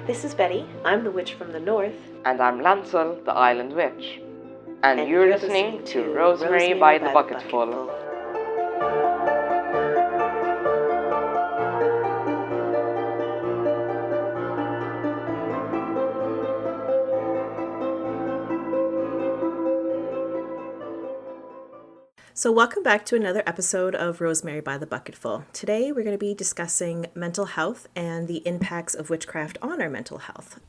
This is Betty. I'm the witch from the north. And I'm Lancel, the island witch. And you're listening to Rosemary by the Bucketful. So welcome back to another episode of Rosemary by the Bucketful. Today we're going to be discussing mental health and the impacts of witchcraft on our mental health.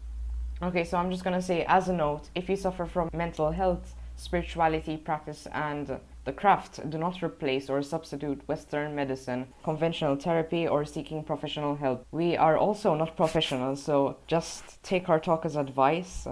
Okay, so I'm just going to say as a note, if you suffer from mental health, spirituality, practice and the craft, do not replace or substitute Western medicine, conventional therapy or seeking professional help. We are also not professionals, so just take our talk as advice.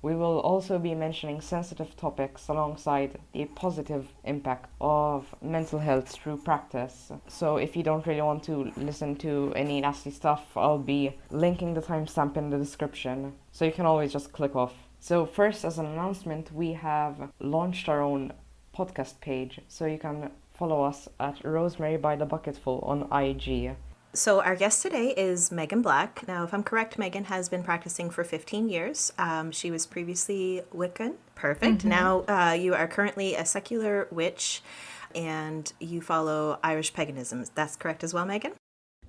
We will also be mentioning sensitive topics alongside the positive impact of mental health through practice. So if you don't really want to listen to any nasty stuff, I'll be linking the timestamp in the description, so you can always just click off. So first, as an announcement, we have launched our own podcast page, so you can follow us at Rosemary by the Bucketful on IG. So our guest today is Megan Black. Now, if I'm correct, Megan has been practicing for 15 years. She was previously Wiccan. Perfect. Mm-hmm. Now you are currently a secular witch and you follow Irish paganism. That's correct as well, Megan?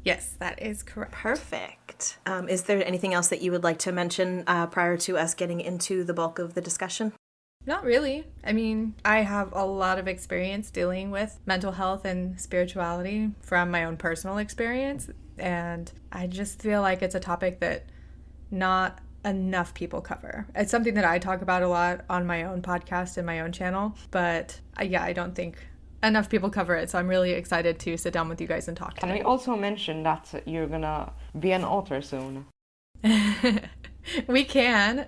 Yes, that is correct. Perfect. Is there anything else that you would like to mention prior to us getting into the bulk of the discussion? Not really. I mean, I have a lot of experience dealing with mental health and spirituality from my own personal experience, and I just feel like it's a topic that not enough people cover. It's something that I talk about a lot on my own podcast and my own channel, but I don't think enough people cover it, so I'm really excited to sit down with you guys and talk today. Can we also mention that you're gonna be an author soon? We can.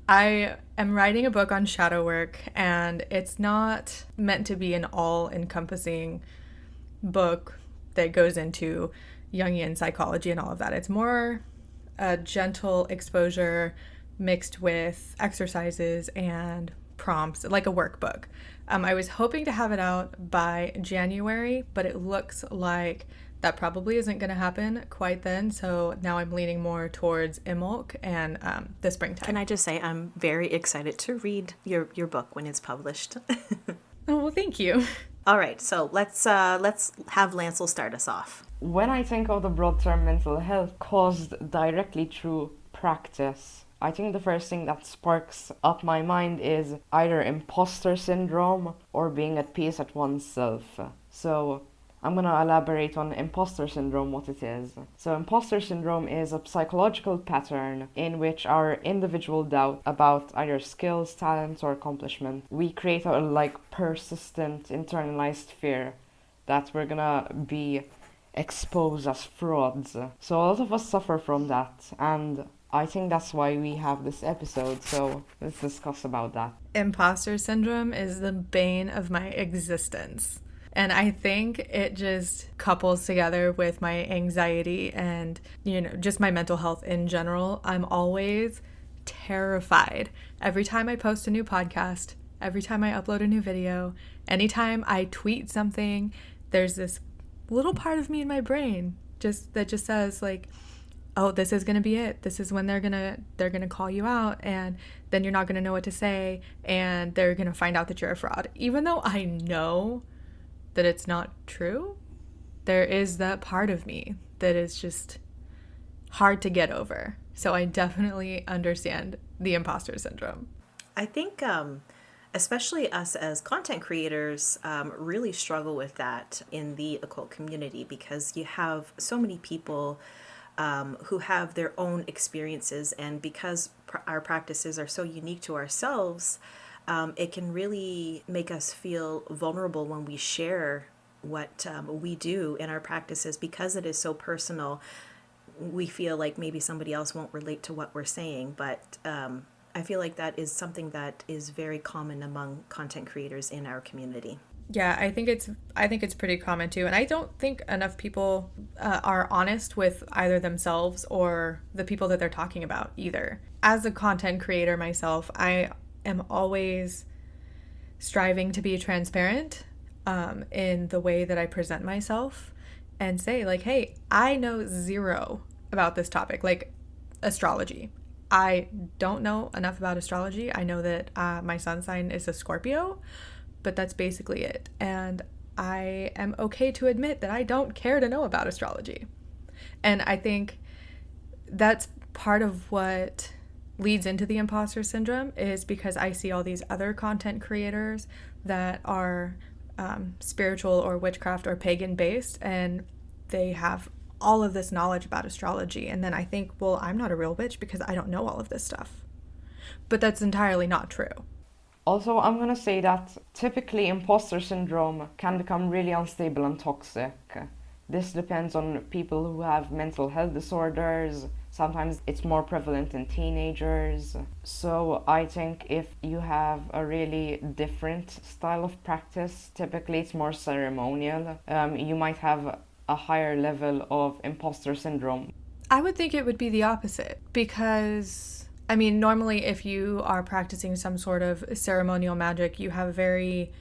I am writing a book on shadow work, and it's not meant to be an all-encompassing book that goes into Jungian psychology and all of that. It's more a gentle exposure mixed with exercises and prompts, like a workbook. I was hoping to have it out by January, but it looks like that probably isn't going to happen quite then, so now I'm leaning more towards Imbolc and the springtime. Can I just say I'm very excited to read your book when it's published. Oh, well, thank you. All right, so let's have Lancel start us off. When I think of the broad term mental health caused directly through practice, I think the first thing that sparks up my mind is either imposter syndrome or being at peace at oneself. So I'm going to elaborate on imposter syndrome, what it is. So imposter syndrome is a psychological pattern in which our individual doubt about either skills, talents, or accomplishment. We create a persistent internalized fear that we're going to be exposed as frauds. So a lot of us suffer from that, and I think that's why we have this episode, so let's discuss about that. Imposter syndrome is the bane of my existence. And I think it just couples together with my anxiety and, just my mental health in general. I'm always terrified. Every time I post a new podcast, every time I upload a new video, anytime I tweet something, there's this little part of me in my brain that just says oh, this is going to be it. This is when they're going to call you out, and then you're not going to know what to say, and they're going to find out that you're a fraud. Even though I know that it's not true, there is that part of me that is just hard to get over. So I definitely understand the imposter syndrome. I think especially us as content creators really struggle with that in the occult community, because you have so many people who have their own experiences, and because our practices are so unique to ourselves, it can really make us feel vulnerable when we share what we do in our practices, because it is so personal. We feel like maybe somebody else won't relate to what we're saying, but I feel like that is something that is very common among content creators in our community. Yeah, I think it's pretty common too, and I don't think enough people are honest with either themselves or the people that they're talking about either. As a content creator myself, I am always striving to be transparent in the way that I present myself and say hey, I know zero about this topic. astrology. I don't know enough about astrology. I know that my sun sign is a Scorpio, but that's basically it. And I am okay to admit that I don't care to know about astrology. And I think that's part of what leads into the imposter syndrome, is because I see all these other content creators that are spiritual or witchcraft or pagan based, and they have all of this knowledge about astrology. And then I think, well, I'm not a real witch because I don't know all of this stuff. But that's entirely not true. Also, I'm gonna say that typically imposter syndrome can become really unstable and toxic. This depends on people who have mental health disorders. Sometimes it's more prevalent in teenagers. So I think if you have a really different style of practice, typically it's more ceremonial, you might have a higher level of imposter syndrome. I would think it would be the opposite, because, I mean, normally if you are practicing some sort of ceremonial magic, you have very,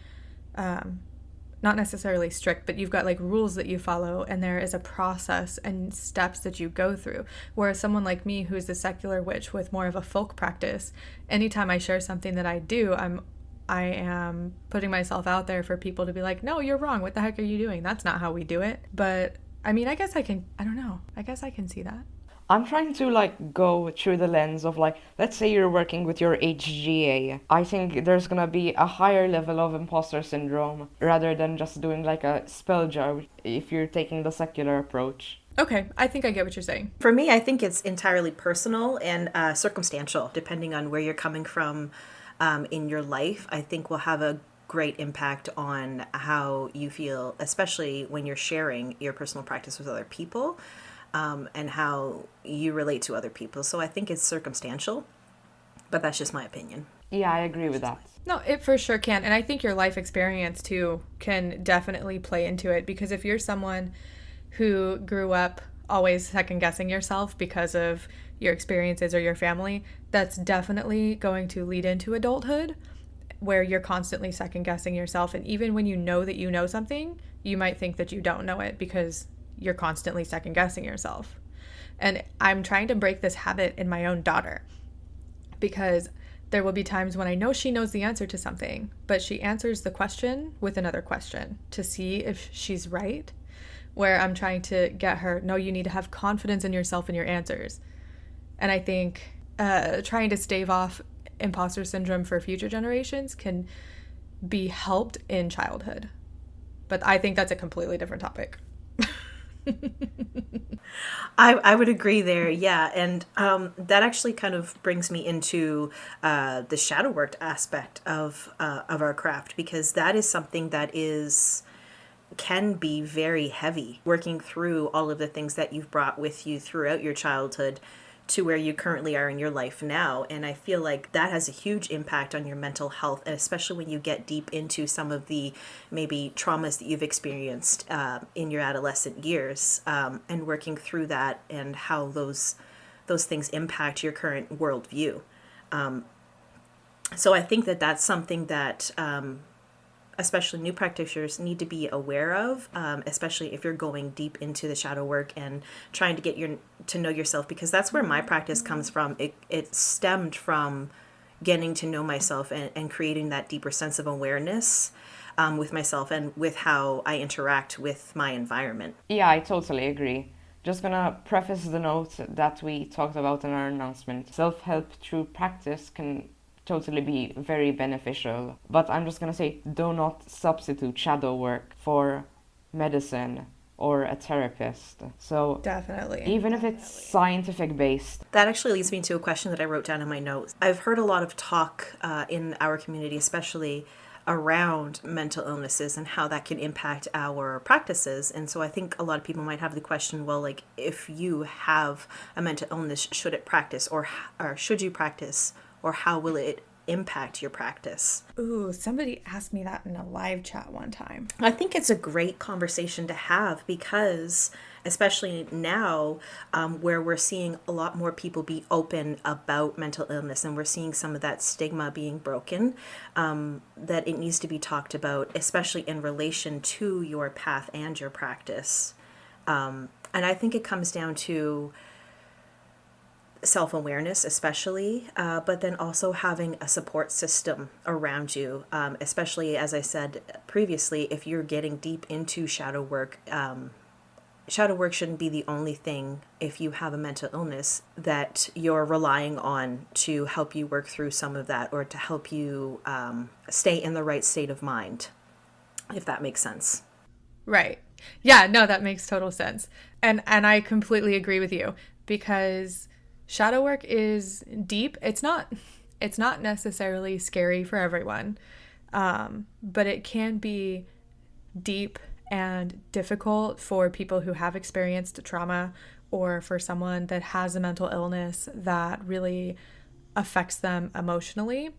not necessarily strict, but you've got like rules that you follow, and there is a process and steps that you go through. Whereas someone like me, who's a secular witch with more of a folk practice, anytime I share something that I do, I am putting myself out there for people to be like, no, you're wrong. What the heck are you doing? That's not how we do it. But I mean, I guess I don't know. I guess I can see that. I'm trying to like go through the lens of like, let's say you're working with your HGA. I think there's gonna be a higher level of imposter syndrome rather than just doing like a spell jar if you're taking the secular approach. Okay, I think I get what you're saying. For me, I think it's entirely personal and circumstantial, depending on where you're coming from in your life. I think will have a great impact on how you feel, especially when you're sharing your personal practice with other people, and how you relate to other people. So I think it's circumstantial, but that's just my opinion. Yeah, I agree with that. No, it for sure can. And I think your life experience too can definitely play into it, because if you're someone who grew up always second guessing yourself because of your experiences or your family, that's definitely going to lead into adulthood where you're constantly second guessing yourself. And even when you know that you know something, you might think that you don't know it because you're constantly second guessing yourself. And I'm trying to break this habit in my own daughter, because there will be times when I know she knows the answer to something, but she answers the question with another question to see if she's right, where I'm trying to get her, no, you need to have confidence in yourself and your answers. And I think trying to stave off imposter syndrome for future generations can be helped in childhood. But I think that's a completely different topic. I would agree there, yeah. And that actually kind of brings me into the shadow work aspect of our craft, because that is something that can be very heavy, working through all of the things that you've brought with you throughout your childhood to where you currently are in your life now. And I feel like that has a huge impact on your mental health, and especially when you get deep into some of the maybe traumas that you've experienced in your adolescent years, and working through that and how those things impact your current worldview. So I think that that's something that especially new practitioners need to be aware of, especially if you're going deep into the shadow work and trying to get to know yourself, because that's where my practice comes from. It stemmed from getting to know myself and creating that deeper sense of awareness with myself and with how I interact with my environment. Yeah, I totally agree. Just gonna preface the note that we talked about in our announcement. Self-help through practice can totally be very beneficial, but I'm just gonna say, do not substitute shadow work for medicine or a therapist. So Definitely. even if it's scientific based. That actually leads me to a question that I wrote down in my notes. I've heard a lot of talk in our community, especially around mental illnesses and how that can impact our practices. And so I think a lot of people might have the question, well, like, if you have a mental illness, should it practice, or should you practice, or how will it impact your practice? Ooh, somebody asked me that in a live chat one time. I think it's a great conversation to have, because especially now, where we're seeing a lot more people be open about mental illness, and we're seeing some of that stigma being broken, that it needs to be talked about, especially in relation to your path and your practice. And I think it comes down to self-awareness especially, but then also having a support system around you, especially as I said previously, if you're getting deep into shadow work. Shadow work shouldn't be the only thing, if you have a mental illness, that you're relying on to help you work through some of that, or to help you stay in the right state of mind, if that makes sense. Right. Yeah, no, that makes total sense. And I completely agree with you, because shadow work is deep. It's not necessarily scary for everyone. But it can be deep and difficult for people who have experienced trauma, or for someone that has a mental illness that really affects them emotionally.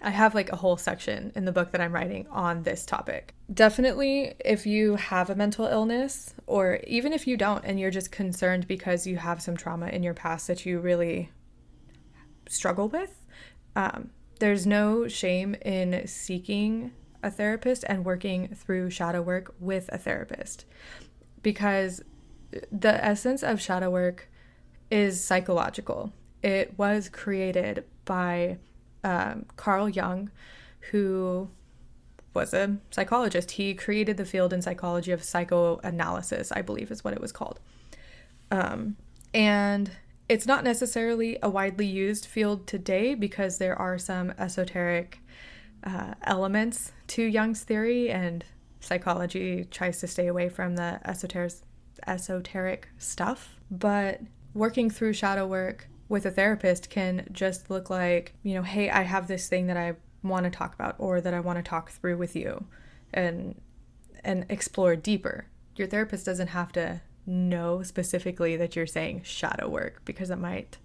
I have like a whole section in the book that I'm writing on this topic. Definitely, if you have a mental illness, or even if you don't and you're just concerned because you have some trauma in your past that you really struggle with, there's no shame in seeking a therapist and working through shadow work with a therapist, because the essence of shadow work is psychological. It was created by Carl Jung, who was a psychologist. He created the field in psychology of psychoanalysis, I believe is what it was called. And it's not necessarily a widely used field today, because there are some esoteric elements to Jung's theory, and psychology tries to stay away from the esoteric stuff. But working through shadow work with a therapist can just look like, hey, I have this thing that I want to talk about, or that I want to talk through with you, and explore deeper. Your therapist doesn't have to know specifically that you're saying shadow work, because it might,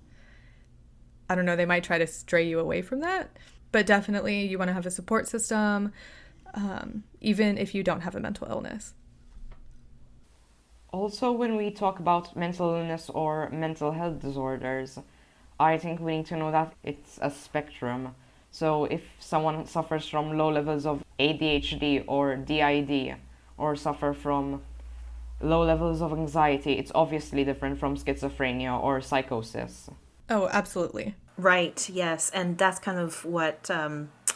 I don't know, they might try to stray you away from that. But definitely you want to have a support system, even if you don't have a mental illness. Also, when we talk about mental illness or mental health disorders, I think we need to know that it's a spectrum. So if someone suffers from low levels of ADHD or DID, or suffer from low levels of anxiety, it's obviously different from schizophrenia or psychosis. Oh, absolutely. Right, yes. And that's kind of what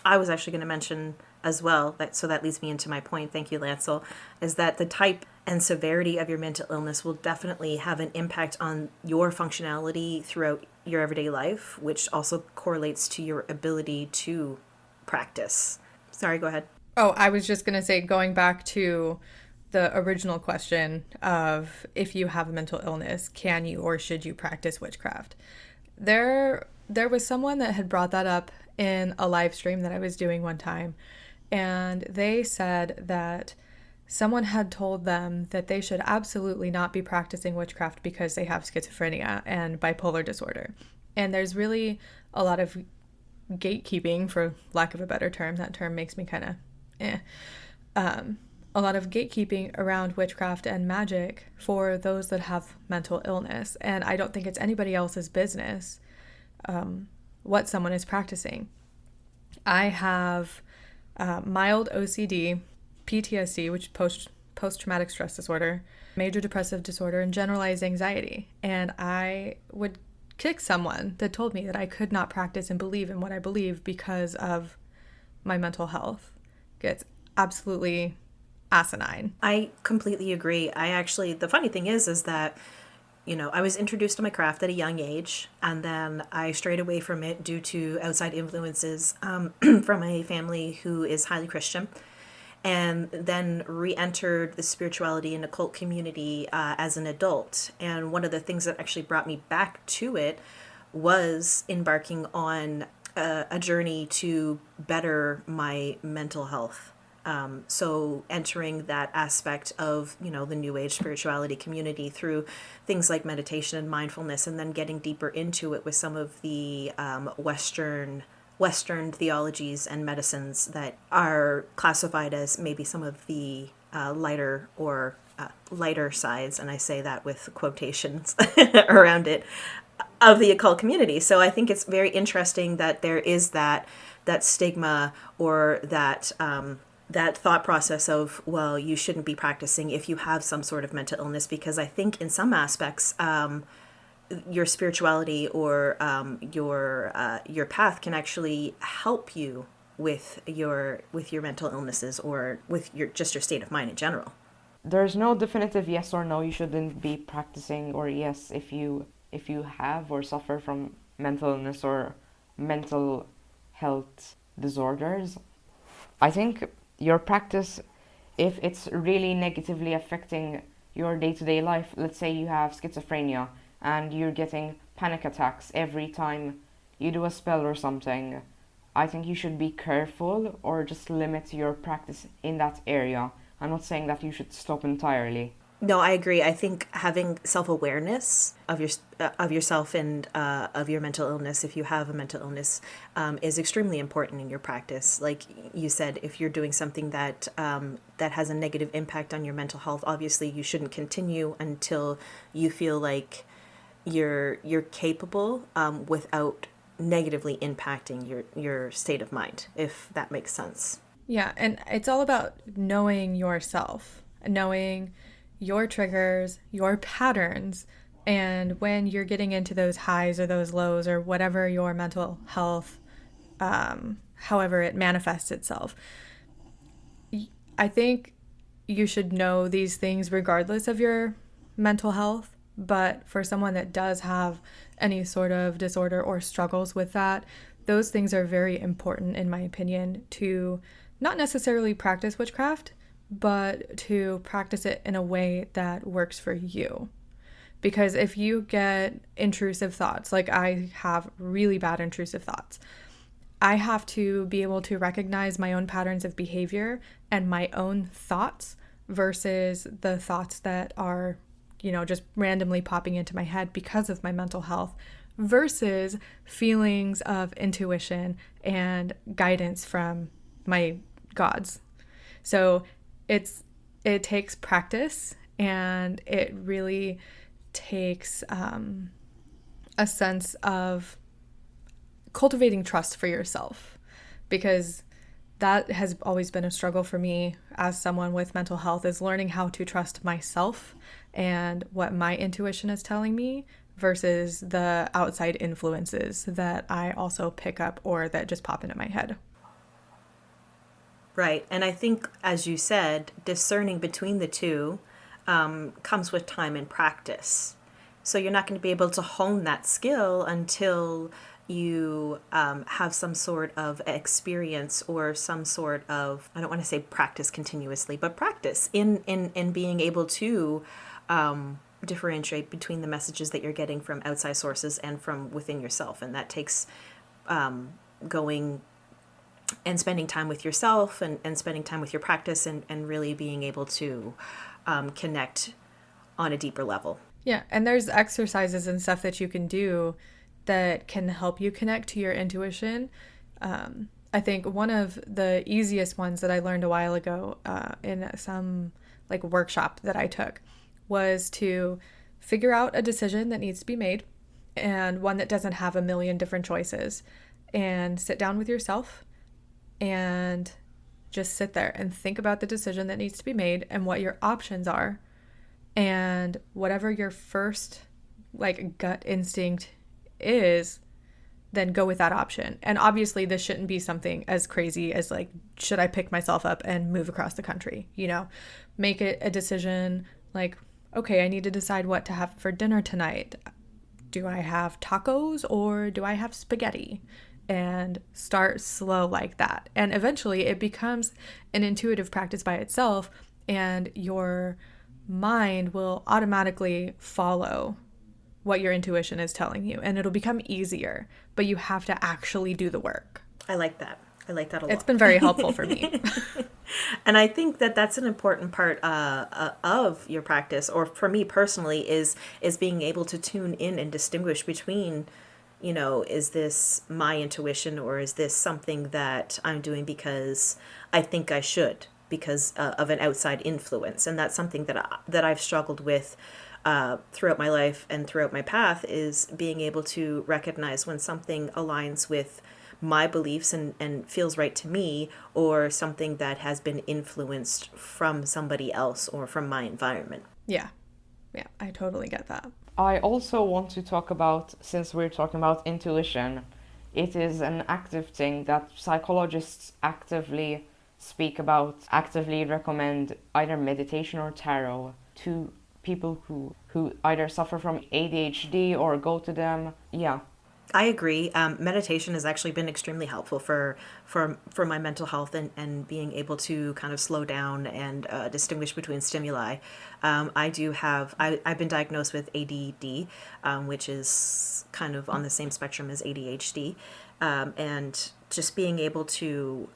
I was actually going to mention as well. So that leads me into my point. Thank you, Lancel. Is that the type and severity of your mental illness will definitely have an impact on your functionality throughout your everyday life, which also correlates to your ability to practice. Sorry, go ahead. Oh, I was just going to say, going back to the original question of, if you have a mental illness, can you or should you practice witchcraft? There was someone that had brought that up in a live stream that I was doing one time, and they said that someone had told them that they should absolutely not be practicing witchcraft because they have schizophrenia and bipolar disorder. And there's really a lot of gatekeeping, for lack of a better term. That term makes me kind of a lot of gatekeeping around witchcraft and magic for those that have mental illness. And I don't think it's anybody else's business what someone is practicing. I have mild OCD, PTSD, which is post-traumatic stress disorder, major depressive disorder, and generalized anxiety. And I would kick someone that told me that I could not practice and believe in what I believe because of my mental health. It's absolutely asinine. I completely agree. The funny thing is that, I was introduced to my craft at a young age, and then I strayed away from it due to outside influences from a family who is highly Christian, and then re-entered the spirituality and occult community as an adult. And one of the things that actually brought me back to it was embarking on a journey to better my mental health. So entering that aspect of, the New Age spirituality community through things like meditation and mindfulness, and then getting deeper into it with some of the Western theologies and medicines that are classified as maybe some of the lighter sides, and I say that with quotations around it, of the occult community. So I think it's very interesting that there is that stigma, or that thought process of, well, you shouldn't be practicing if you have some sort of mental illness, because I think in some aspects your spirituality or your path can actually help you with your mental illnesses or with your just your state of mind in general. There's no definitive yes or no you shouldn't be practicing, or yes if you have or suffer from mental illness or mental health disorders. I think your practice, if it's really negatively affecting your day-to-day life, let's say you have schizophrenia and you're getting panic attacks every time you do a spell or something, I think you should be careful or just limit your practice in that area. I'm not saying that you should stop entirely. No, I agree. I think having self-awareness of yourself and of your mental illness, if you have a mental illness, is extremely important in your practice. Like you said, if you're doing something that has a negative impact on your mental health, obviously you shouldn't continue until you feel like you're capable, without negatively impacting your state of mind, if that makes sense. Yeah, and it's all about knowing yourself, knowing your triggers, your patterns, and when you're getting into those highs or those lows or whatever your mental health, however it manifests itself. I think you should know these things regardless of your mental health, but for someone that does have any sort of disorder or struggles with that, those things are very important, in my opinion, to not necessarily practice witchcraft, but to practice it in a way that works for you. Because if you get intrusive thoughts, like I have really bad intrusive thoughts, I have to be able to recognize my own patterns of behavior and my own thoughts versus the thoughts that are, just randomly popping into my head because of my mental health versus feelings of intuition and guidance from my gods. So it takes practice, and it really takes a sense of cultivating trust for yourself, because that has always been a struggle for me as someone with mental health, is learning how to trust myself and what my intuition is telling me versus the outside influences that I also pick up or that just pop into my head. Right. And I think, as you said, discerning between the two, comes with time and practice. So you're not going to be able to hone that skill until you have some sort of experience or some sort of, I don't want to say practice continuously, but practice in being able to differentiate between the messages that you're getting from outside sources and from within yourself. And that takes going and spending time with yourself and spending time with your practice and really being able to connect on a deeper level. Yeah, and there's exercises and stuff that you can do that can help you connect to your intuition. I think one of the easiest ones that I learned a while ago in some workshop that I took was to figure out a decision that needs to be made, and one that doesn't have a million different choices, and sit down with yourself and just sit there and think about the decision that needs to be made and what your options are, and whatever your first gut instinct is, then go with that option. And obviously this shouldn't be something as crazy as should I pick myself up and move across the country? Make it a decision okay, I need to decide what to have for dinner tonight. Do I have tacos or do I have spaghetti? And start slow like that. And eventually it becomes an intuitive practice by itself, and your mind will automatically follow what your intuition is telling you, and it'll become easier, but you have to actually do the work. I like that. I like that a lot. It's been very helpful for me. And I think that that's an important part of your practice, or for me personally, is being able to tune in and distinguish between, is this my intuition or is this something that I'm doing because I think I should, because of an outside influence. And that's something that I've struggled with throughout my life and throughout my path, is being able to recognize when something aligns with my beliefs and feels right to me, or something that has been influenced from somebody else or from my environment. Yeah, I totally get that. I also want to talk about, since we're talking about intuition, it is an active thing that psychologists actively speak about, actively recommend either meditation or tarot to people who either suffer from ADHD or go to them. Yeah. I agree. Meditation has actually been extremely helpful for my mental health and being able to kind of slow down and distinguish between stimuli. I've been diagnosed with ADD, which is kind of on the same spectrum as ADHD, and just being able to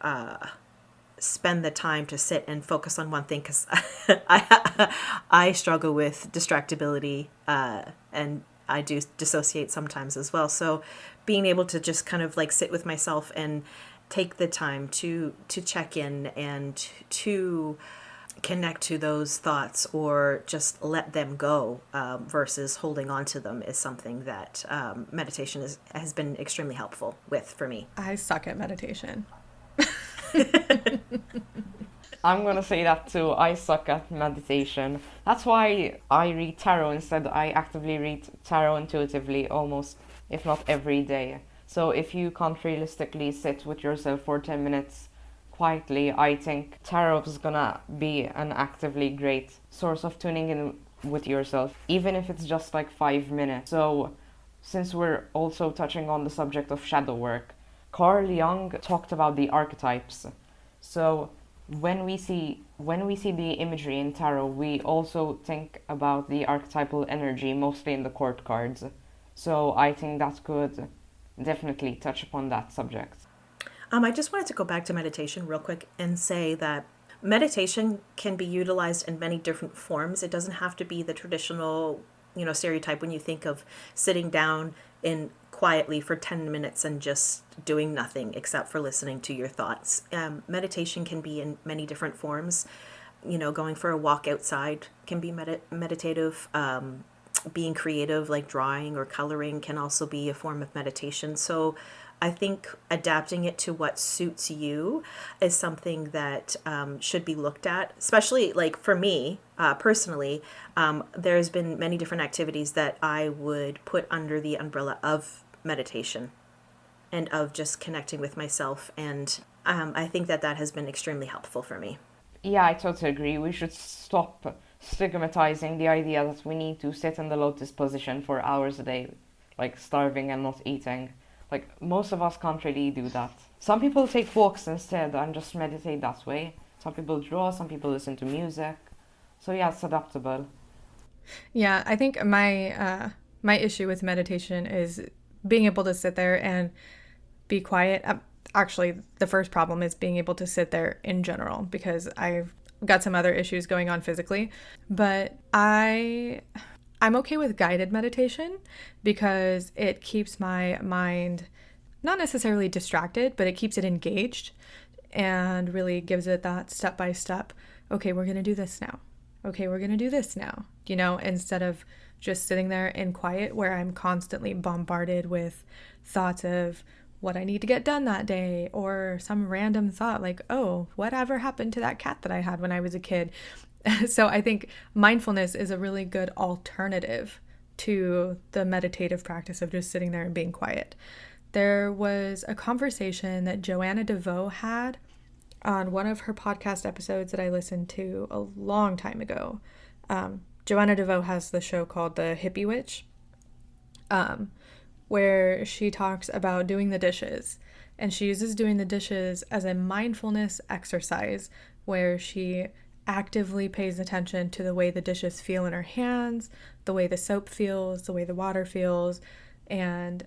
spend the time to sit and focus on one thing because I struggle with distractibility and I do dissociate sometimes as well. So being able to just kind of like sit with myself and take the time to check in and to connect to those thoughts or just let them go versus holding on to them is something that meditation has been extremely helpful with for me. I suck at meditation. I'm gonna say that too. I suck at meditation. That's why I read tarot instead. I actively read tarot intuitively almost, if not every day. So if you can't realistically sit with yourself for 10 minutes quietly, I think tarot is gonna be an actively great source of tuning in with yourself, even if it's just like 5 minutes. So since we're also touching on the subject of shadow work, Carl Jung talked about the archetypes. So when we see the imagery in tarot, we also think about the archetypal energy, mostly in the court cards. So I think that could definitely touch upon that subject. I just wanted to go back to meditation real quick and say that meditation can be utilized in many different forms. It doesn't have to be the traditional, stereotype when you think of sitting down in quietly for 10 minutes and just doing nothing except for listening to your thoughts. Meditation can be in many different forms. Going for a walk outside can be meditative. Being creative, like drawing or coloring, can also be a form of meditation. So I think adapting it to what suits you is something that should be looked at, especially like for me personally. There's been many different activities that I would put under the umbrella of meditation and of just connecting with myself. And I think that has been extremely helpful for me. Yeah, I totally agree. We should stop stigmatizing the idea that we need to sit in the lotus position for hours a day, like starving and not eating. Like, most of us can't really do that. Some people take walks instead and just meditate that way. Some people draw, some people listen to music. So yeah, it's adaptable. Yeah, I think my issue with meditation is being able to sit there and be quiet. Actually, the first problem is being able to sit there in general because I've got some other issues going on physically. But I'm okay with guided meditation because it keeps my mind not necessarily distracted, but it keeps it engaged and really gives it that step by step. Okay, we're going to do this now. Okay, we're going to do this now. Instead of just sitting there in quiet where I'm constantly bombarded with thoughts of what I need to get done that day or some random thought like, oh, whatever happened to that cat that I had when I was a kid? So I think mindfulness is a really good alternative to the meditative practice of just sitting there and being quiet. There was a conversation that Joanna DeVoe had on one of her podcast episodes that I listened to a long time ago. Joanna DeVoe has the show called The Hippie Witch, where she talks about doing the dishes. And she uses doing the dishes as a mindfulness exercise where she actively pays attention to the way the dishes feel in her hands, the way the soap feels, the way the water feels, and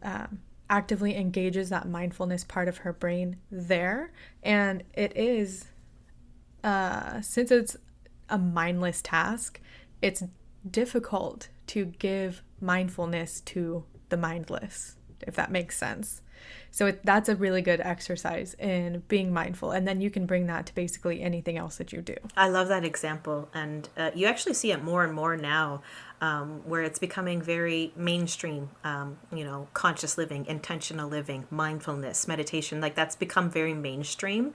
actively engages that mindfulness part of her brain there. And it is, since it's a mindless task, it's difficult to give mindfulness to the mindless, if that makes sense. So that's a really good exercise in being mindful. And then you can bring that to basically anything else that you do. I love that example. And you actually see it more and more now where it's becoming very mainstream, conscious living, intentional living, mindfulness, meditation. Like that's become very mainstream.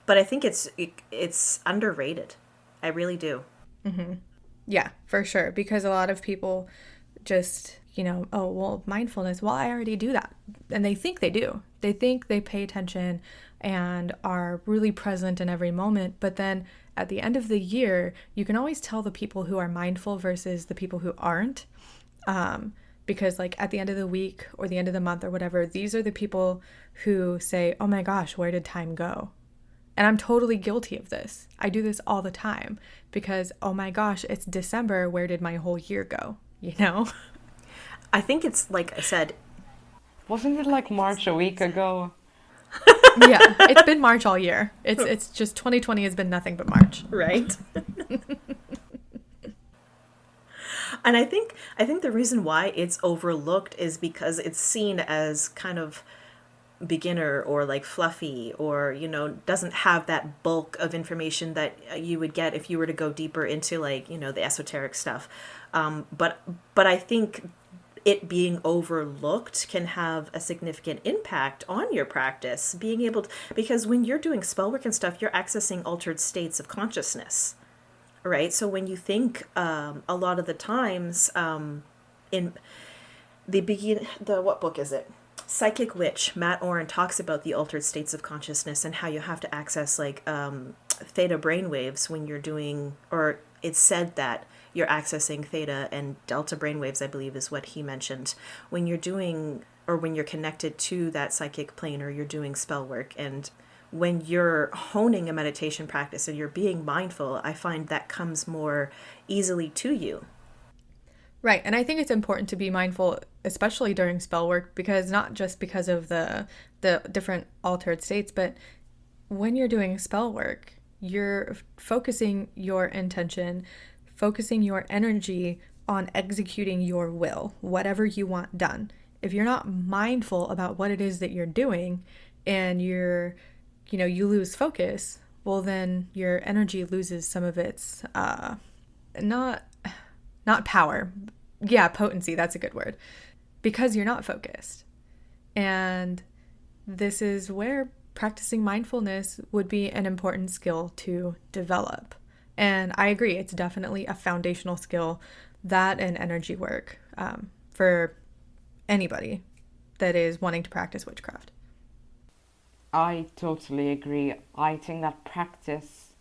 But I think it's underrated. I really do. Mm-hmm. Yeah, for sure. Because a lot of people just, oh, well, mindfulness, well, I already do that. And they think they do. They think they pay attention and are really present in every moment. But then at the end of the year, you can always tell the people who are mindful versus the people who aren't. Because like at the end of the week or the end of the month or whatever, these are the people who say, oh my gosh, where did time go? And I'm totally guilty of this. I do this all the time because, oh my gosh, it's December. Where did my whole year go? I think it's like I said. Wasn't it like March a week ago? Yeah, it's been March all year. It's just 2020 has been nothing but March. Right. And I think the reason why it's overlooked is because it's seen as kind of beginner or like fluffy, or doesn't have that bulk of information that you would get if you were to go deeper into like the esoteric stuff. But I think it being overlooked can have a significant impact on your practice, being able to, because when you're doing spell work and stuff, you're accessing altered states of consciousness, right? So when you think a lot of the times in what book is it? Psychic Witch, Matt Oren talks about the altered states of consciousness and how you have to access like theta brainwaves when you're doing, or it's said that you're accessing theta and delta brainwaves, I believe is what he mentioned, when you're doing, or when you're connected to that psychic plane, or you're doing spell work. And when you're honing a meditation practice and you're being mindful, I find that comes more easily to you. Right. And I think it's important to be mindful, especially during spell work, because not just because of the different altered states, but when you're doing spell work, you're focusing your intention, focusing your energy on executing your will, whatever you want done. If you're not mindful about what it is that you're doing and you lose focus, well, then your energy loses some of its, not power. Yeah, potency, that's a good word. Because you're not focused. And this is where practicing mindfulness would be an important skill to develop. And I agree, it's definitely a foundational skill, that and energy work, for anybody that is wanting to practice witchcraft. I totally agree. I think that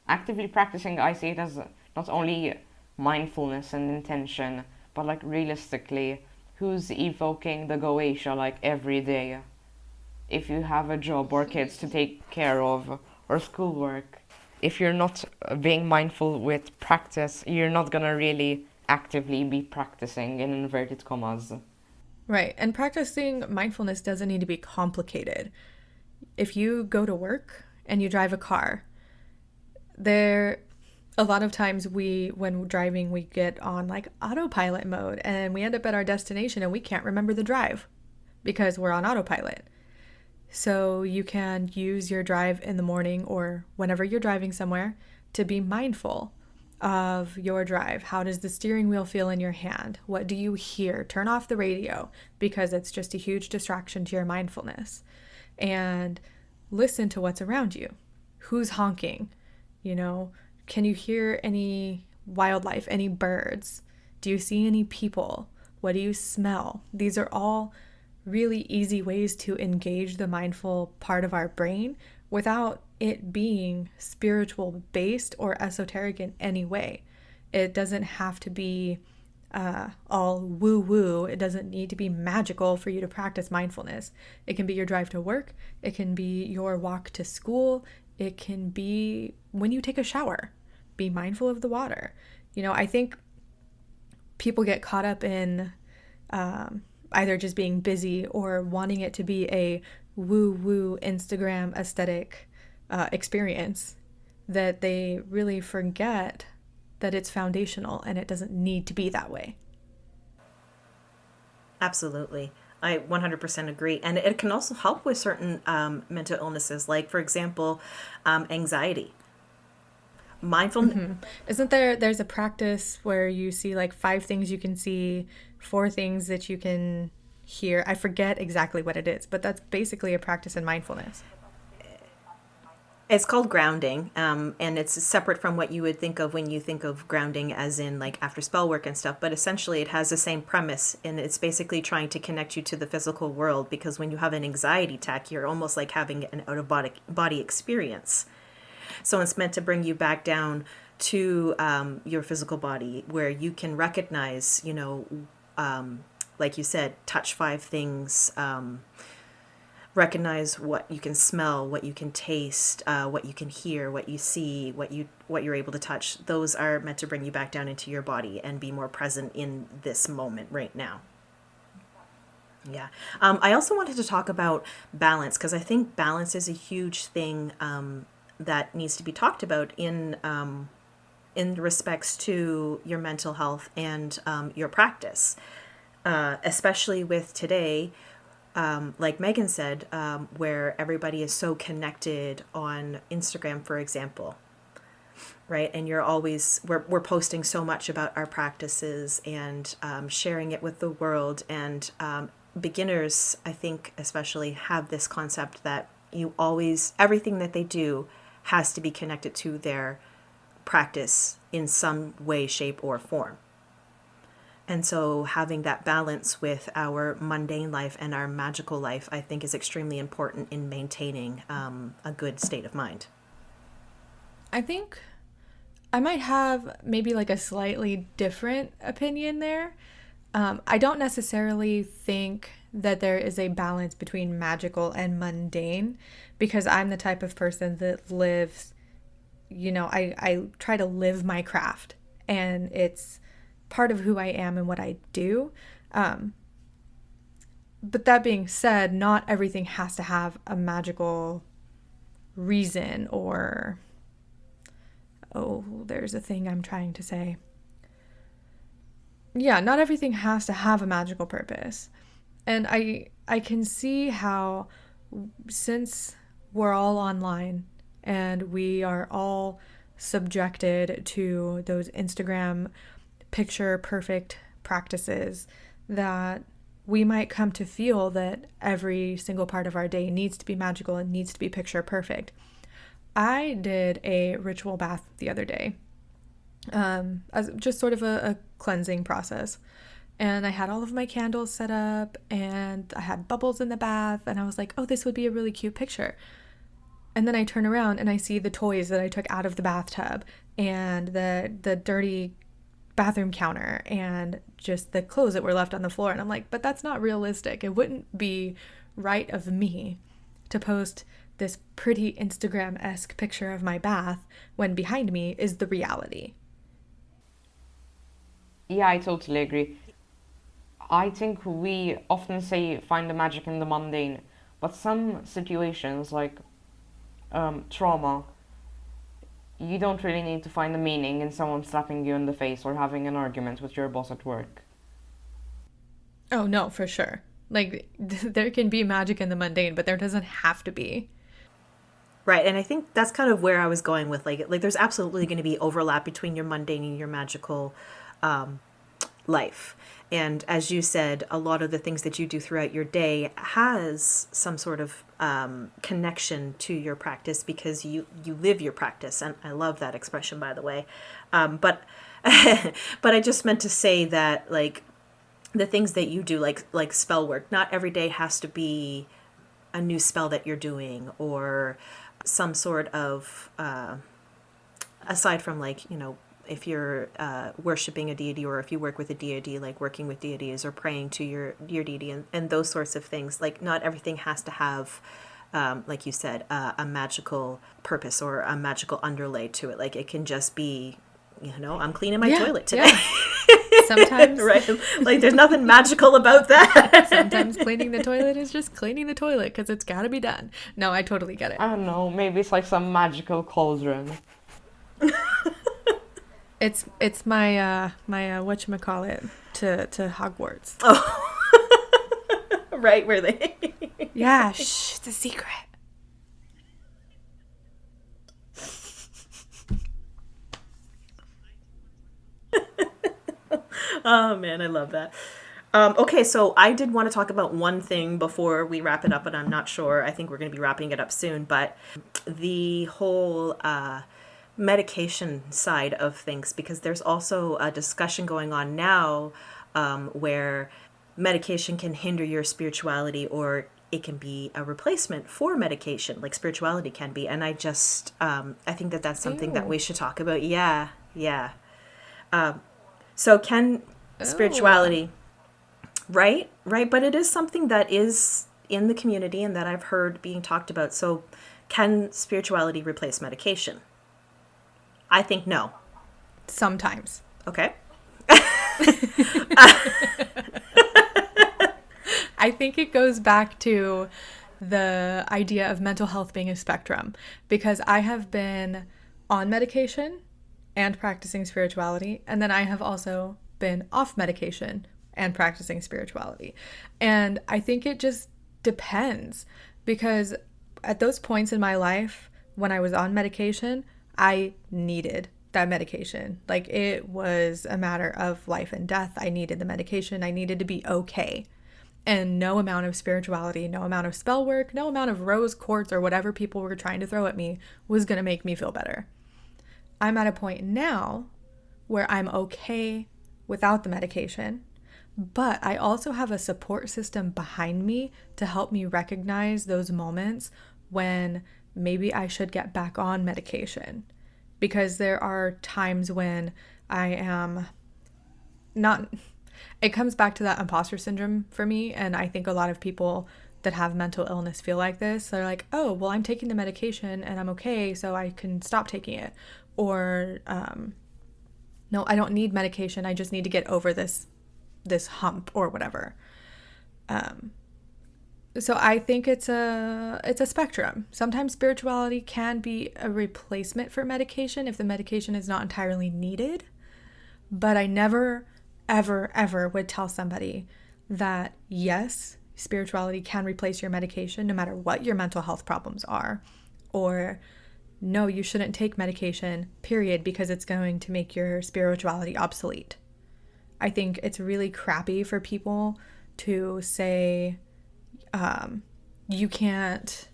actively practicing, I see it as not only mindfulness and intention, but like realistically, who's evoking the Goetia like every day? If you have a job or kids to take care of, or schoolwork, if you're not being mindful with practice, you're not gonna really actively be practicing in inverted commas. Right. And practicing mindfulness doesn't need to be complicated. If you go to work and you drive a car, a lot of times when driving, we get on like autopilot mode and we end up at our destination and we can't remember the drive because we're on autopilot. So you can use your drive in the morning or whenever you're driving somewhere to be mindful of your drive. How does the steering wheel feel in your hand? What do you hear? Turn off the radio because it's just a huge distraction to your mindfulness. And listen to what's around you. Who's honking? Can you hear any wildlife, any birds? Do you see any people? What do you smell? These are all really easy ways to engage the mindful part of our brain without it being spiritual based or esoteric in any way. It doesn't have to be all woo-woo. It doesn't need to be magical for you to practice mindfulness. It can be your drive to work. It can be your walk to school. It can be when you take a shower. Be mindful of the water. I think people get caught up in either just being busy or wanting it to be a woo-woo Instagram aesthetic experience, that they really forget that it's foundational and it doesn't need to be that way. Absolutely. I 100% agree. And it can also help with certain mental illnesses, like, for example, anxiety. Mindfulness. Mm-hmm. Isn't there's a practice where you see like 5 things you can see, 4 things that you can hear? I forget exactly what it is, but that's basically a practice in mindfulness. It's called grounding, and it's separate from what you would think of when you think of grounding, as in like after spell work and stuff. But essentially, it has the same premise, and it's basically trying to connect you to the physical world. Because when you have an anxiety attack, you're almost like having an out of body experience. So it's meant to bring you back down to your physical body, where you can recognize, like you said, touch five things. Recognize what you can smell, what you can taste, what you can hear, what you see, what you're able to touch. Those are meant to bring you back down into your body and be more present in this moment right now. Yeah. I also wanted to talk about balance, because I think balance is a huge thing that needs to be talked about in respects to your mental health and your practice, especially with today, like Megan said, where everybody is so connected on Instagram, for example, right? And we're posting so much about our practices and sharing it with the world. And beginners, I think, especially have this concept that everything that they do has to be connected to their practice in some way, shape, or form. And so having that balance with our mundane life and our magical life, I think, is extremely important in maintaining a good state of mind. I think I might have maybe like a slightly different opinion there. I don't necessarily think that there is a balance between magical and mundane, because I'm the type of person that lives, I try to live my craft, and it's part of who I am and what I do. But that being said, not everything has to have a magical reason, or, there's a thing I'm trying to say. Yeah, not everything has to have a magical purpose. And I can see how, since we're all online and we are all subjected to those Instagram picture perfect practices, that we might come to feel that every single part of our day needs to be magical and needs to be picture perfect. I did a ritual bath the other day, as just sort of a cleansing process. And I had all of my candles set up, and I had bubbles in the bath, and I was like, oh, this would be a really cute picture. And then I turn around and I see the toys that I took out of the bathtub, and the dirty bathroom counter, and just the clothes that were left on the floor. And I'm like, but that's not realistic. It wouldn't be right of me to post this pretty Instagram-esque picture of my bath when behind me is the reality. Yeah, I totally agree. I think we often say find the magic in the mundane, but some situations like trauma, you don't really need to find the meaning in someone slapping you in the face or having an argument with your boss at work. Oh, no, for sure. Like, there can be magic in the mundane, but there doesn't have to be. Right, and I think that's kind of where I was going with like there's absolutely going to be overlap between your mundane and your magical life. And as you said, a lot of the things that you do throughout your day has some sort of connection to your practice, because you live your practice. And I love that expression, by the way. But but I just meant to say that, like, the things that you do, like spell work, not every day has to be a new spell that you're doing, or some sort of aside from, like, if you're worshiping a deity, or if you work with a deity, like working with deities or praying to your deity, and those sorts of things. Like, not everything has to have, like you said, a magical purpose or a magical underlay to it. Like, it can just be, I'm cleaning my toilet today. Yeah. Sometimes, right? Like, there's nothing magical about that. Sometimes cleaning the toilet is just cleaning the toilet because it's got to be done. No, I totally get it. I don't know, maybe it's like some magical cauldron. It's my whatchamacallit to Hogwarts. Oh, right, where they? Yeah, shh, it's a secret. Oh man, I love that. Okay, so I did want to talk about one thing before we wrap it up, and I'm not sure. I think we're going to be wrapping it up soon, but the whole medication side of things, because there's also a discussion going on now where medication can hinder your spirituality, or it can be a replacement for medication, like spirituality can be. And I think that that's something that Ew. we should talk about. Yeah, yeah. So can Oh. spirituality, right, right, but it is something that is in the community and that I've heard being talked about. So can spirituality replace medication? I think no. Sometimes. Okay. I think it goes back to the idea of mental health being a spectrum because I have been on medication and practicing spirituality, and then I have also been off medication and practicing spirituality. And I think it just depends because at those points in my life when I was on medication, I needed that medication. Like it was a matter of life and death. I needed the medication. I needed to be okay. And no amount of spirituality, no amount of spell work, no amount of rose quartz or whatever people were trying to throw at me was going to make me feel better. I'm at a point now where I'm okay without the medication, but I also have a support system behind me to help me recognize those moments when maybe I should get back on medication. Because there are times when I am not, it comes back to that imposter syndrome for me. And I think a lot of people that have mental illness feel like this. They're like, oh, well, I'm taking the medication and I'm okay, so I can stop taking it. Or, no, I don't need medication. I just need to get over this hump or whatever. So I think it's a spectrum. Sometimes spirituality can be a replacement for medication if the medication is not entirely needed. But I never, ever, ever would tell somebody that yes, spirituality can replace your medication no matter what your mental health problems are. Or no, you shouldn't take medication, period, because it's going to make your spirituality obsolete. I think it's really crappy for people to say, you can't,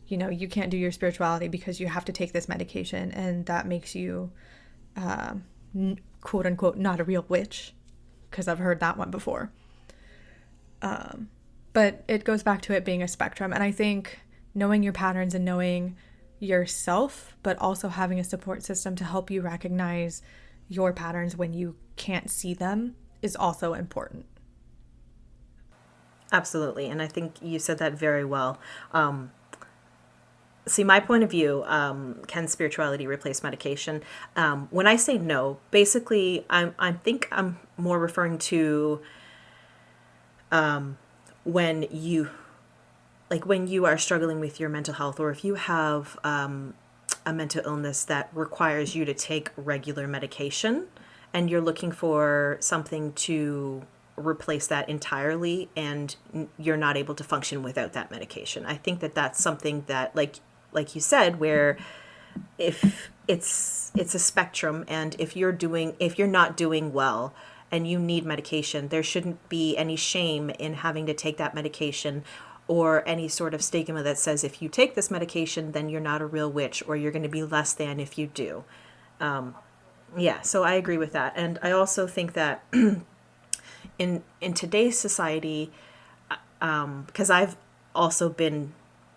you can't do your spirituality because you have to take this medication and that makes you, quote unquote, not a real witch, because I've heard that one before. But it goes back to it being a spectrum. And I think knowing your patterns and knowing yourself, but also having a support system to help you recognize your patterns when you can't see them is also important. Absolutely. And I think you said that very well. See, my point of view, can spirituality replace medication? When I say no, basically, I think I'm more referring to when you, like when you are struggling with your mental health, or if you have a mental illness that requires you to take regular medication and you're looking for something to replace that entirely and you're not able to function without that medication. I think that that's something that like you said, where if it's a spectrum, and if you're not doing well and you need medication, there shouldn't be any shame in having to take that medication, or any sort of stigma that says if you take this medication then you're not a real witch, or you're going to be less than if you do. Yeah, so I agree with that. And I also think that in today's society, because I've also been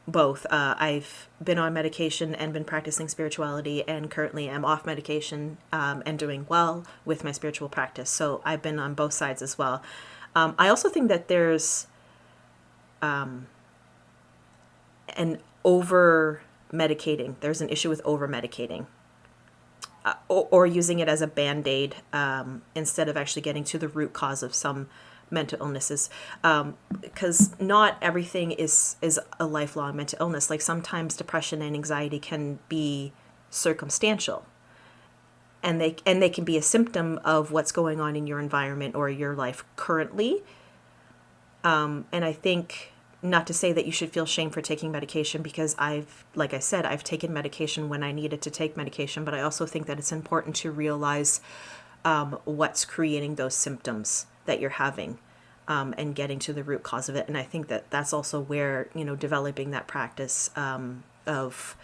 both. I've been on medication and been practicing spirituality, and currently am off medication and doing well with my spiritual practice. So I've been on both sides as well. I also think that there's an over medicating. There's an issue with over medicating. Or using it as a band-aid instead of actually getting to the root cause of some mental illnesses, because not everything is a lifelong mental illness. Like sometimes depression and anxiety can be circumstantial, and they can be a symptom of what's going on in your environment or your life currently. And I think, not to say that you should feel shame for taking medication, because like I said, I've taken medication when I needed to take medication, but I also think that it's important to realize what's creating those symptoms that you're having. and getting to the root cause of it. And I think that that's also where, developing that practice of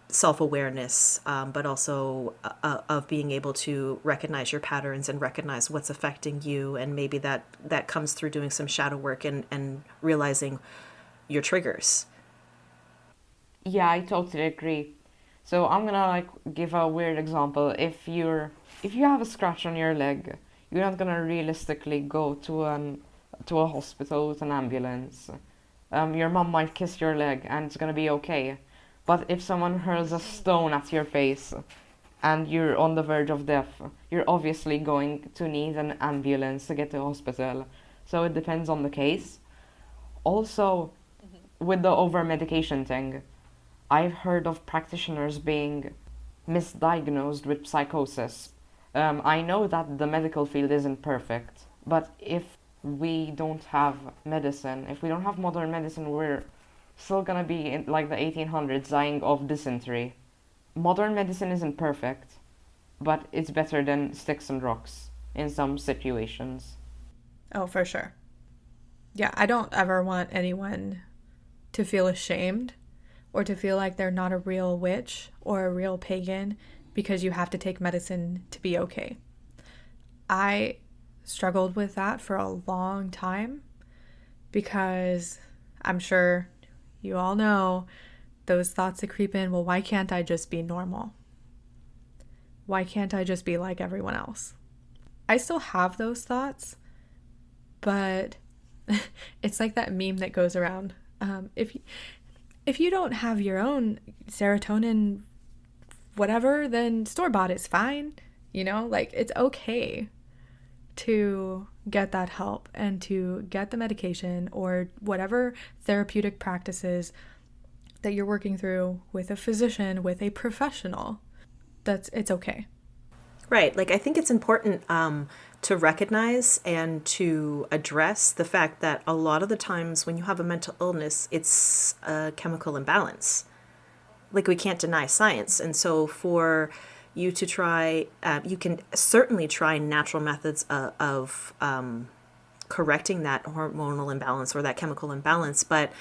self-awareness, but also of being able to recognize your patterns and recognize what's affecting you. And maybe that comes through doing some shadow work and realizing your triggers. Yeah, I totally agree. So I'm gonna give a weird example. If you have a scratch on your leg, you're not gonna realistically go to a hospital with an ambulance. Your mom might kiss your leg and it's gonna be okay. But if someone hurls a stone at your face and you're on the verge of death, you're obviously going to need an ambulance to get to hospital. So it depends on the case. Also, with the over medication thing, I've heard of practitioners being misdiagnosed with psychosis. I know that the medical field isn't perfect, but if we don't have medicine, if we don't have modern medicine, we're still gonna be in like the 1800s dying of dysentery. Modern medicine isn't perfect, but it's better than sticks and rocks in some situations. Oh, for sure. Yeah, I don't ever want anyone to feel ashamed or to feel like they're not a real witch or a real pagan because you have to take medicine to be okay. I struggled with that for a long time because I'm sure you all know those thoughts that creep in. Well, why can't I just be normal? Why can't I just be like everyone else? I still have those thoughts, but it's like that meme that goes around. If you don't have your own serotonin, whatever, then store-bought is fine. Like it's okay to get that help and to get the medication or whatever therapeutic practices that you're working through with a physician, with a professional. It's okay. Right. Like, I think it's important to recognize and to address the fact that a lot of the times when you have a mental illness, it's a chemical imbalance. Like, we can't deny science. And so for you to try, you can certainly try natural methods of correcting that hormonal imbalance or that chemical imbalance. But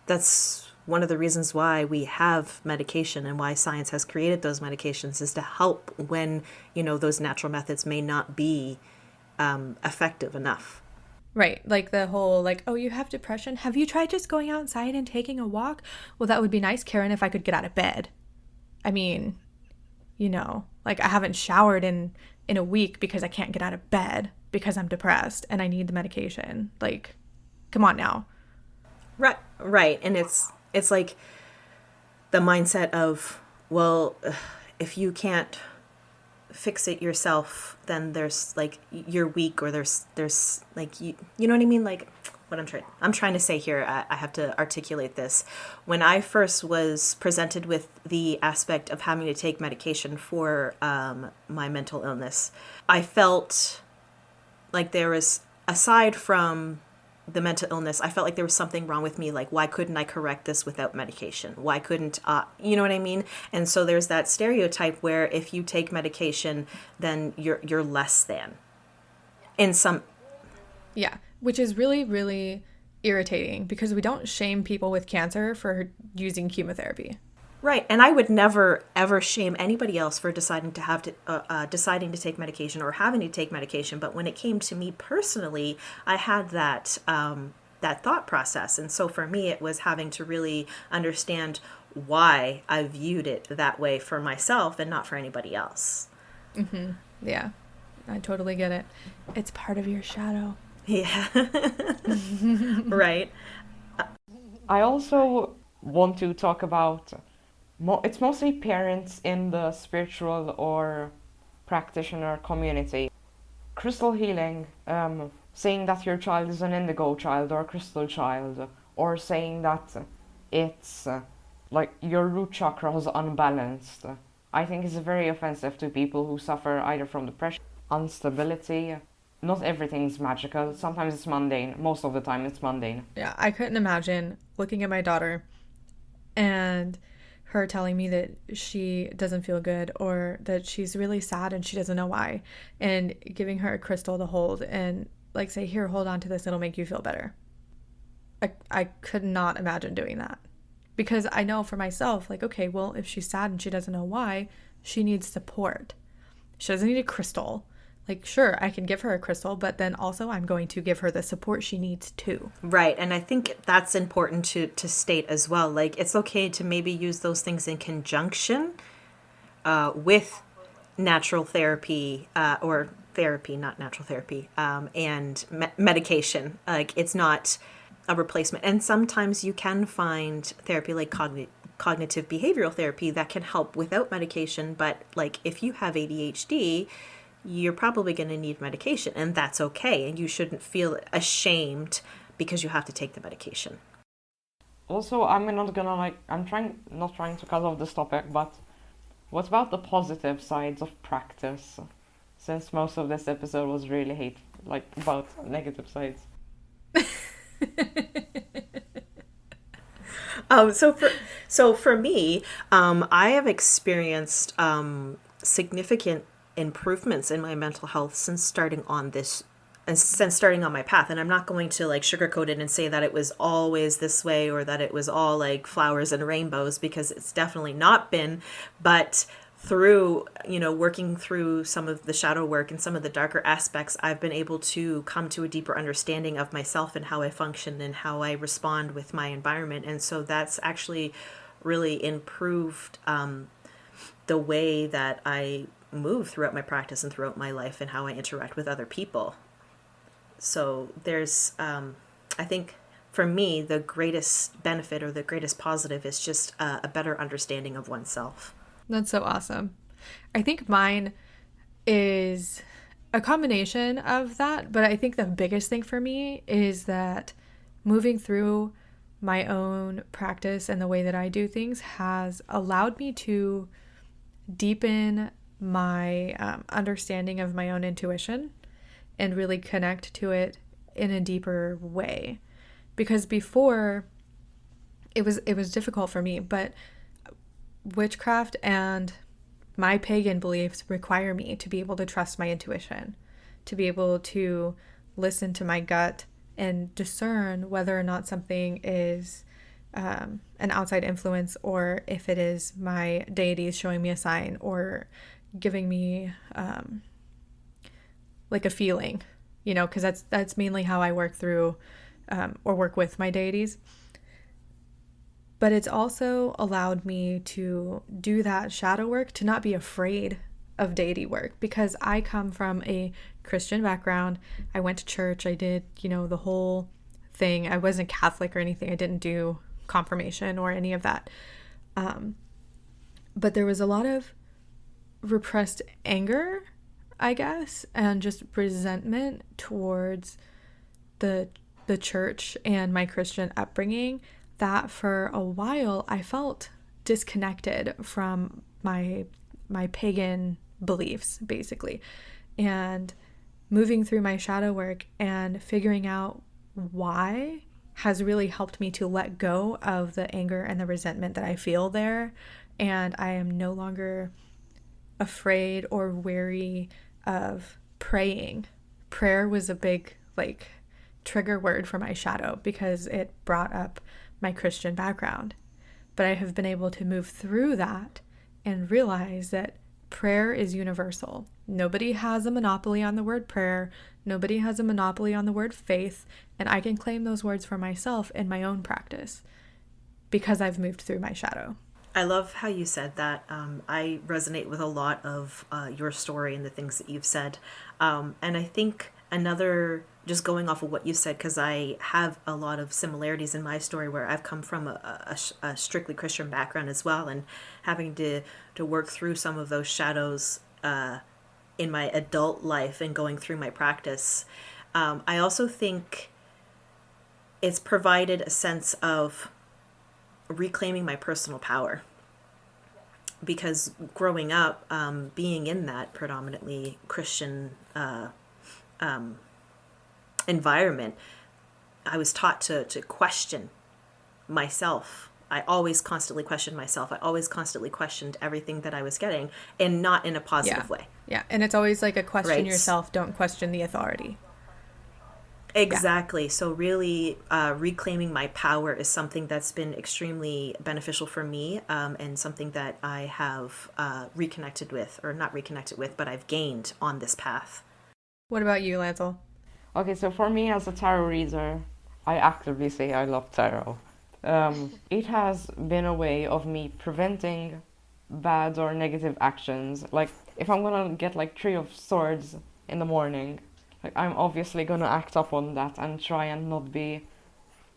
that's one of the reasons why we have medication and why science has created those medications, is to help when, those natural methods may not be effective enough. Right. Like the whole, like, oh, you have depression? Have you tried just going outside and taking a walk? Well, that would be nice, Karen, if I could get out of bed. I mean, like I haven't showered in a week because I can't get out of bed because I'm depressed and I need the medication. Like, come on now. Right. And it's like the mindset of, well, if you can't fix it yourself, then there's like, you're weak, or there's like, you know what I mean? Like, what I'm trying to say here, I have to articulate this. When I first was presented with the aspect of having to take medication for my mental illness, I felt like there was, aside from the mental illness, I felt like there was something wrong with me. Like, why couldn't I correct this without medication? Why couldn't, you know what I mean? And so there's that stereotype where if you take medication, then you're less than. In some. Yeah, which is really, really irritating because we don't shame people with cancer for using chemotherapy. Right, and I would never ever shame anybody else for deciding to take medication or having to take medication. But when it came to me personally, I had that thought process, and so for me, it was having to really understand why I viewed it that way for myself and not for anybody else. Mm-hmm. Yeah, I totally get it. It's part of your shadow. Yeah, right. I also want to talk about it's mostly parents in the spiritual or practitioner community. Crystal healing, saying that your child is an indigo child or a crystal child, or saying that it's like your root chakra is unbalanced, I think is very offensive to people who suffer either from depression, instability. Not everything's magical. Sometimes it's mundane. Most of the time it's mundane. Yeah, I couldn't imagine looking at my daughter and her telling me that she doesn't feel good or that she's really sad and she doesn't know why, and giving her a crystal to hold and like say, here, hold on to this, it'll make you feel better. I could not imagine doing that. Because I know for myself, like, okay, well, if she's sad and she doesn't know why, she needs support. She doesn't need a crystal. Like, sure, I can give her a crystal, but then also I'm going to give her the support she needs too. Right. And I think that's important to state as well. Like, it's okay to maybe use those things in conjunction with natural therapy or therapy, not natural therapy, and medication. Like, it's not a replacement. And sometimes you can find therapy like cognitive behavioral therapy that can help without medication. But like, if you have ADHD, you're probably going to need medication, and that's okay. And you shouldn't feel ashamed because you have to take the medication. Also, I'm not gonna like, not trying to cut off this topic, but what about the positive sides of practice? Since most of this episode was really like about negative sides. So for me, I have experienced significant improvements in my mental health since starting on my path. And I'm not going to like sugarcoat it and say that it was always this way or that it was all like flowers and rainbows, because it's definitely not been. But through, working through some of the shadow work and some of the darker aspects, I've been able to come to a deeper understanding of myself and how I function and how I respond with my environment. And so that's actually really improved the way that I move throughout my practice and throughout my life and how I interact with other people. So there's, I think for me, the greatest benefit or the greatest positive is just a better understanding of oneself. That's so awesome. I think mine is a combination of that, but I think the biggest thing for me is that moving through my own practice and the way that I do things has allowed me to deepen my understanding of my own intuition and really connect to it in a deeper way. Because before it was difficult for me, but witchcraft and my pagan beliefs require me to be able to trust my intuition, to be able to listen to my gut and discern whether or not something is an outside influence, or if it is my deities showing me a sign or giving me like a feeling, because that's mainly how I work through or work with my deities. But it's also allowed me to do that shadow work, to not be afraid of deity work, because I come from a Christian background. I went to church. I did, the whole thing. I wasn't Catholic or anything. I didn't do confirmation or any of that. But there was a lot of repressed anger, I guess, and just resentment towards the church and my Christian upbringing, that for a while I felt disconnected from my pagan beliefs, basically. And moving through my shadow work and figuring out why has really helped me to let go of the anger and the resentment that I feel there. And I am no longer afraid or wary of praying. Prayer was a big trigger word for my shadow because it brought up my Christian background. But I have been able to move through that and realize that prayer is universal. Nobody has a monopoly on the word prayer. Nobody has a monopoly on the word faith. And I can claim those words for myself in my own practice because I've moved through my shadow. I love how you said that. I resonate with a lot of your story and the things that you've said. And I think just going off of what you said, because I have a lot of similarities in my story where I've come from a strictly Christian background as well, and having to work through some of those shadows in my adult life and going through my practice. I also think it's provided a sense of reclaiming my personal power, because growing up, being in that predominantly Christian environment, I was taught to question myself. I always constantly questioned myself. I always constantly questioned everything that I was getting, and not in a positive way. Yeah, and it's always like a question Right. yourself, don't question the authority. Yeah. Exactly. So really, reclaiming my power is something that's been extremely beneficial for me, and something that I have reconnected with, or not reconnected with, but I've gained on this path. What about you, Lancel? Okay, so for me as a tarot reader, I actively say I love tarot. It has been a way of me preventing bad or negative actions. Like, if I'm gonna get like Three of Swords in the morning, like I'm obviously gonna act up on that and try and not be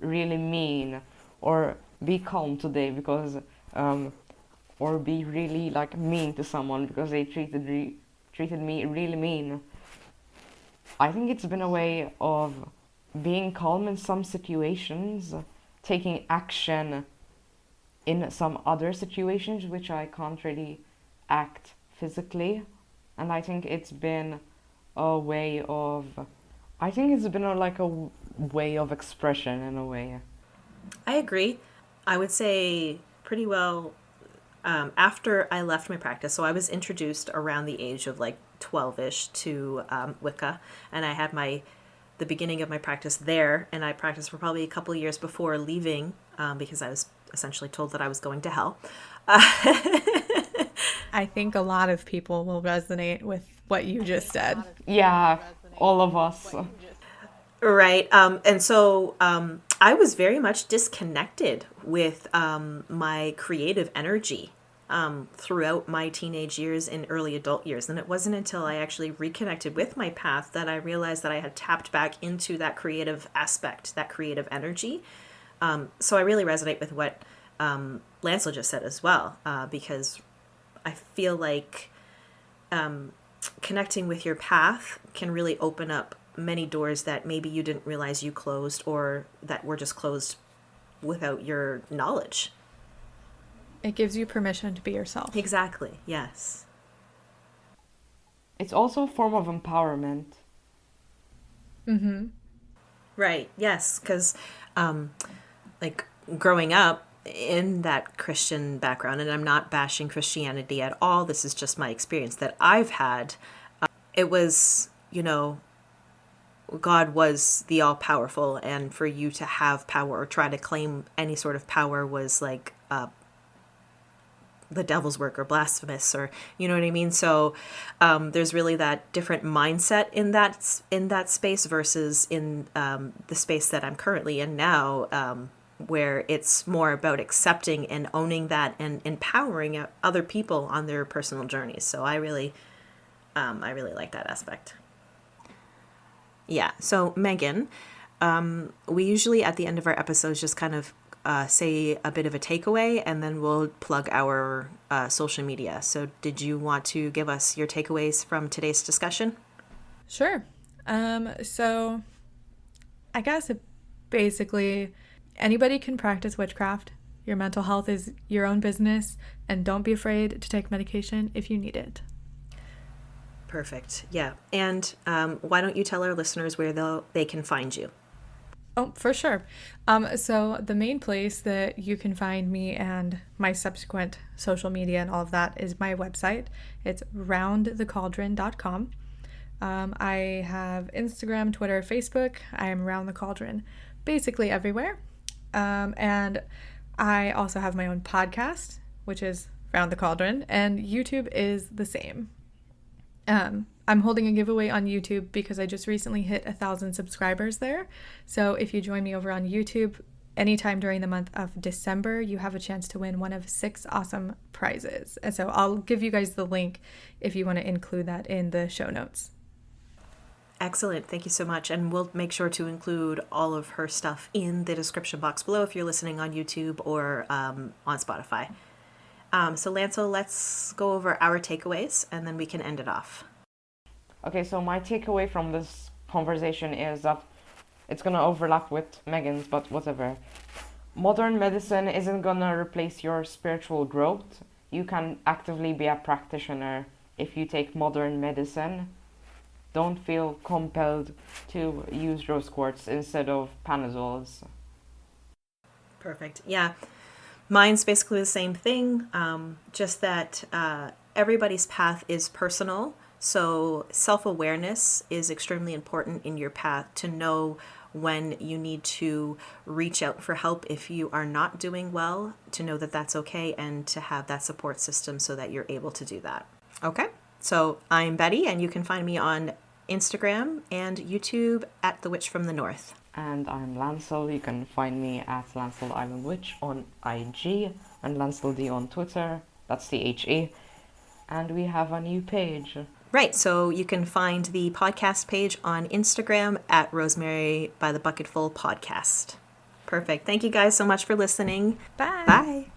really mean or be calm today because or be really like mean to someone because they treated me really mean. I think it's been a way of being calm in some situations, taking action in some other situations which I can't really act physically. And I think it's been a way of, I think it's been like a way of expression in a way. I agree. I would say pretty well, after I left my practice. So I was introduced around the age of like 12-ish to Wicca, and I had the beginning of my practice there, and I practiced for probably a couple of years before leaving, because I was essentially told that I was going to hell. I think a lot of people will resonate with what you just said. Yeah, all of us. Right. And so I was very much disconnected with my creative energy throughout my teenage years and early adult years. And it wasn't until I actually reconnected with my path that I realized that I had tapped back into that creative aspect, that creative energy. So I really resonate with what Lancel just said as well, because I feel like connecting with your path can really open up many doors that maybe you didn't realize you closed, or that were just closed without your knowledge. It gives you permission to be yourself. Exactly. Yes. It's also a form of empowerment. Mm-hmm. Right. Yes. Because, like, growing up in that Christian background, and I'm not bashing Christianity at all, this is just my experience that I've had. It was, God was the all powerful, and for you to have power or try to claim any sort of power was like the devil's work or blasphemous, or you know what I mean. So there's really that different mindset in that space versus in the space that I'm currently in now, where it's more about accepting and owning that and empowering other people on their personal journeys. So I really like that aspect. Yeah. So, Megan, we usually at the end of our episodes just kind of say a bit of a takeaway, and then we'll plug our social media. So, did you want to give us your takeaways from today's discussion? Sure. So I guess basically anybody can practice witchcraft. Your mental health is your own business, and don't be afraid to take medication if you need it. Perfect. Yeah. And why don't you tell our listeners where they can find you? Oh, for sure. So the main place that you can find me and my subsequent social media and all of that is my website. It's roundthecauldron.com. I have Instagram, Twitter, Facebook. I am Round the Cauldron, basically everywhere. And I also have my own podcast, which is Round the Cauldron, and YouTube is the same. I'm holding a giveaway on YouTube because I just recently hit 1,000 subscribers there. So if you join me over on YouTube anytime during the month of December, you have a chance to win one of 6 awesome prizes. And so I'll give you guys the link if you want to include that in the show notes. Excellent. Thank you so much. And we'll make sure to include all of her stuff in the description box below if you're listening on YouTube or on Spotify. So, Lancel, let's go over our takeaways and then we can end it off. Okay, so my takeaway from this conversation is that it's gonna overlap with Megan's, but whatever. Modern medicine isn't gonna replace your spiritual growth. You can actively be a practitioner if you take modern medicine. Don't feel compelled to use rose quartz instead of Panadols. Perfect. Yeah. Mine's basically the same thing, just that everybody's path is personal. So self-awareness is extremely important in your path to know when you need to reach out for help if you are not doing well, to know that that's okay and to have that support system so that you're able to do that. Okay, so I'm Betty, and you can find me on Instagram and YouTube at The Witch from the North. And I'm Lancel. You can find me at Lancel Island Witch on IG and Lancel D on Twitter. That's THE. And we have a new page. Right, so you can find the podcast page on Instagram at Rosemary by the Bucketful Podcast. Perfect. Thank you guys so much for listening. Bye. Bye.